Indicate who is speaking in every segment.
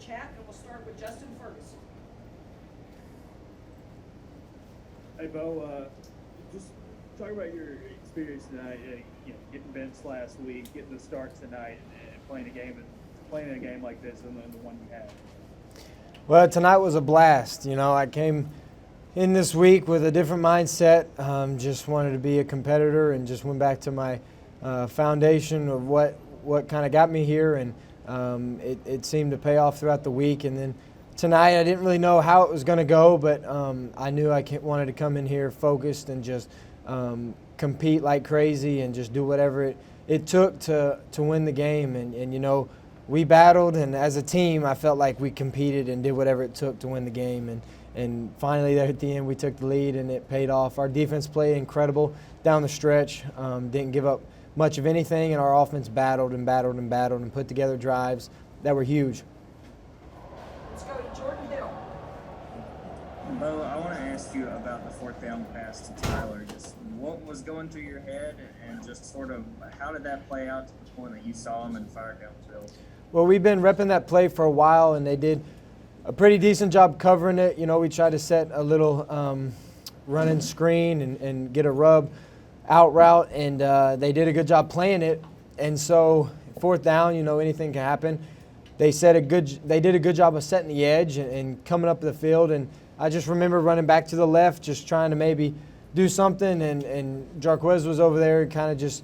Speaker 1: chat, and we'll start with Justin Ferguson.
Speaker 2: Hey, Bo, just talk about your experience tonight. Getting benched last week, getting the start tonight, and playing a game like this, and the one you had.
Speaker 3: Well, tonight was a blast. I came in this week with a different mindset. Just wanted to be a competitor, and just went back to my foundation of what kind of got me here, and it seemed to pay off throughout the week. And then tonight, I didn't really know how it was going to go, but I knew I wanted to come in here focused and just compete like crazy and just do whatever it took to win the game. And we battled, and as a team, I felt like we competed and did whatever it took to win the game. And finally, there at the end, we took the lead, and it paid off. Our defense played incredible down the stretch, didn't give up much of anything, and our offense battled and put together drives that were huge.
Speaker 1: Let's go to Jordan Hill.
Speaker 4: Bo, I want to ask you about the fourth down pass to Tyler. Just what was going through your head, and just sort of how did that play out to the point that you saw him and fired downfield?
Speaker 3: Well, we've been repping that play for a while, and they did a pretty decent job covering it. We tried to set a little running screen and get a rub out route, and they did a good job playing it. And so fourth down, anything can happen. They did a good job of setting the edge and coming up the field. And I just remember running back to the left, just trying to maybe do something, and Jarquez was over there, kind of just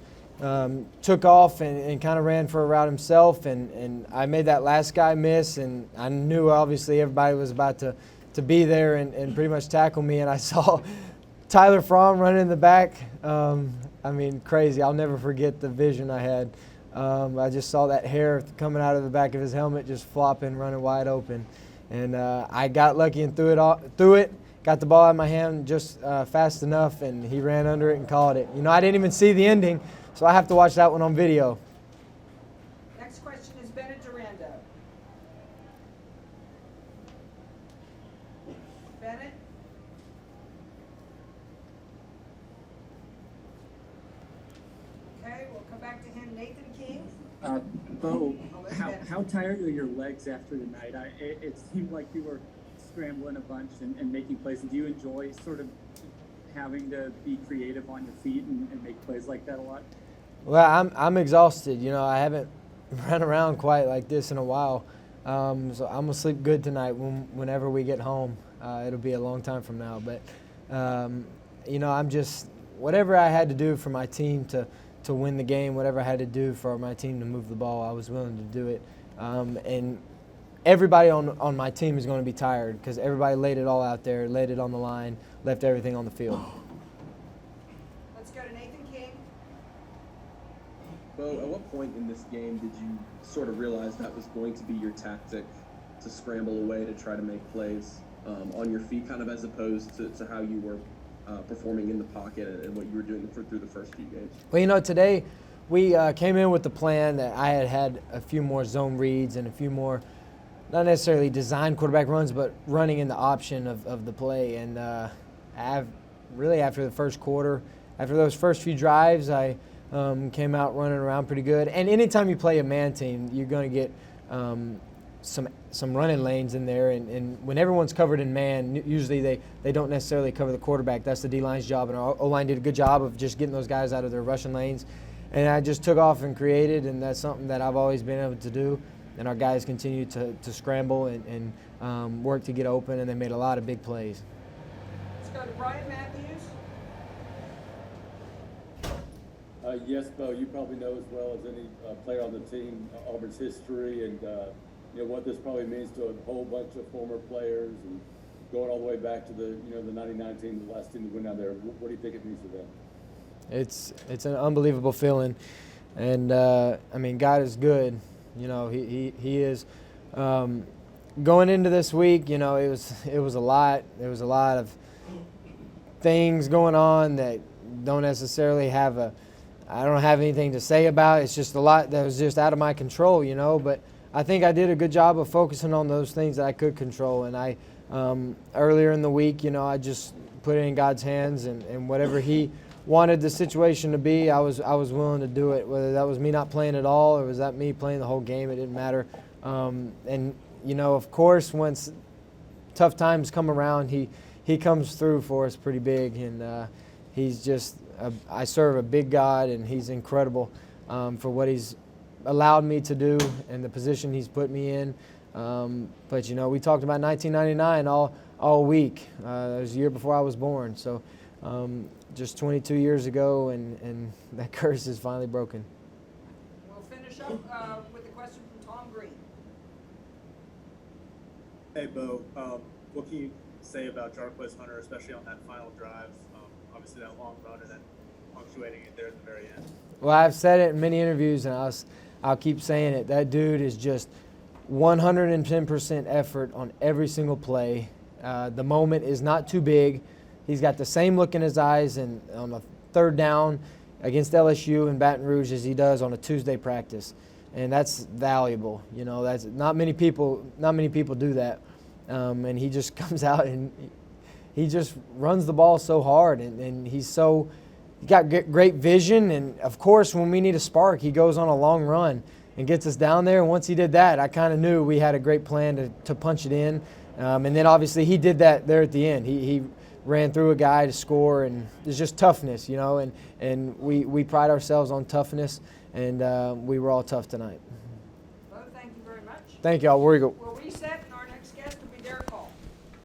Speaker 3: took off and kind of ran for a route himself, and I made that last guy miss, and I knew obviously everybody was about to be there and pretty much tackle me, and I saw Tyler Fromm running in the back. Crazy. I'll never forget the vision I had. I just saw that hair coming out of the back of his helmet, just flopping, running wide open, and I got lucky and threw it. Got the ball out of my hand just fast enough, and he ran under it and caught it. I didn't even see the ending, so I have to watch that one on video.
Speaker 1: Next question is Bennett Durando. Bennett? Okay, we'll come back to him. Nathan King?
Speaker 5: Bo, how tired are your legs after the night? It seemed like you were scrambling a bunch and making plays. Do you enjoy sort of having to be creative on your feet and make plays like that a lot?
Speaker 3: Well, I'm exhausted. I haven't run around quite like this in a while. So I'm going to sleep good tonight whenever we get home. It'll be a long time from now. But, I'm just – whatever I had to do for my team to win the game, whatever I had to do for my team to move the ball, I was willing to do it. And everybody on my team is going to be tired because everybody laid it all out there, laid it on the line, left everything on the field.
Speaker 1: Let's go to Nathan King.
Speaker 6: Bo, at what point in this game did you sort of realize that was going to be your tactic, to scramble away to try to make plays on your feet, kind of as opposed to how you were performing in the pocket and what you were doing through the first few games?
Speaker 3: Well, today we came in with the plan that I had a few more zone reads and a few more, not necessarily designed quarterback runs, but running in the option of the play. And after the first quarter, after those first few drives, I came out running around pretty good. And anytime you play a man team, you're going to get some running lanes in there. And when everyone's covered in man, usually they don't necessarily cover the quarterback. That's the D-line's job. And our O-line did a good job of just getting those guys out of their rushing lanes. And I just took off and created, and that's something that I've always been able to do. And our guys continued to scramble and work to get open, and they made a lot of big plays.
Speaker 1: Let's go to Brian Matthews.
Speaker 7: Yes, Bo, you probably know as well as any player on the team Auburn's history and what this probably means to a whole bunch of former players, and going all the way back to the 99 team, the last team that went down there. What do you think it means to them?
Speaker 3: It's an unbelievable feeling, and God is good. He is. Going into this week, it was a lot. There was a lot of things going on that don't necessarily I don't have anything to say about. It's just a lot that was just out of my control, But I think I did a good job of focusing on those things that I could control. And I earlier in the week, I just put it in God's hands, and whatever He wanted the situation to be, I was willing to do it. Whether that was me not playing at all or was that me playing the whole game, it didn't matter. And, you know, of course, once tough times come around, he comes through for us pretty big. And he's just, I serve a big God, and he's incredible for what he's allowed me to do and the position he's put me in. But, you know, we talked about 1999 all week. It was the year before I was born. So just 22 years ago, and that curse is finally broken.
Speaker 1: We'll finish up with a question from Tom Green.
Speaker 8: Hey, Bo. What can you say about Jarquez Hunter, especially on that final drive? Obviously, that long run and then punctuating it there at the very end.
Speaker 3: Well, I've said it in many interviews, and I'll keep saying it. That dude is just 110% effort on every single play. The moment is not too big. He's got the same look in his eyes and on a third down against LSU in Baton Rouge as he does on a Tuesday practice, and that's valuable. You know, that's not many people do that, and he just comes out and he just runs the ball so hard, and he got great vision. And of course, when we need a spark, he goes on a long run and gets us down there. And once he did that, I kind of knew we had a great plan to punch it in. And then obviously he did that there at the end. He ran through a guy to score, and it's just toughness, you know. And we pride ourselves on toughness, and we were all tough tonight.
Speaker 1: Bo, thank you very much.
Speaker 3: Thank y'all. War Eagle.
Speaker 1: We'll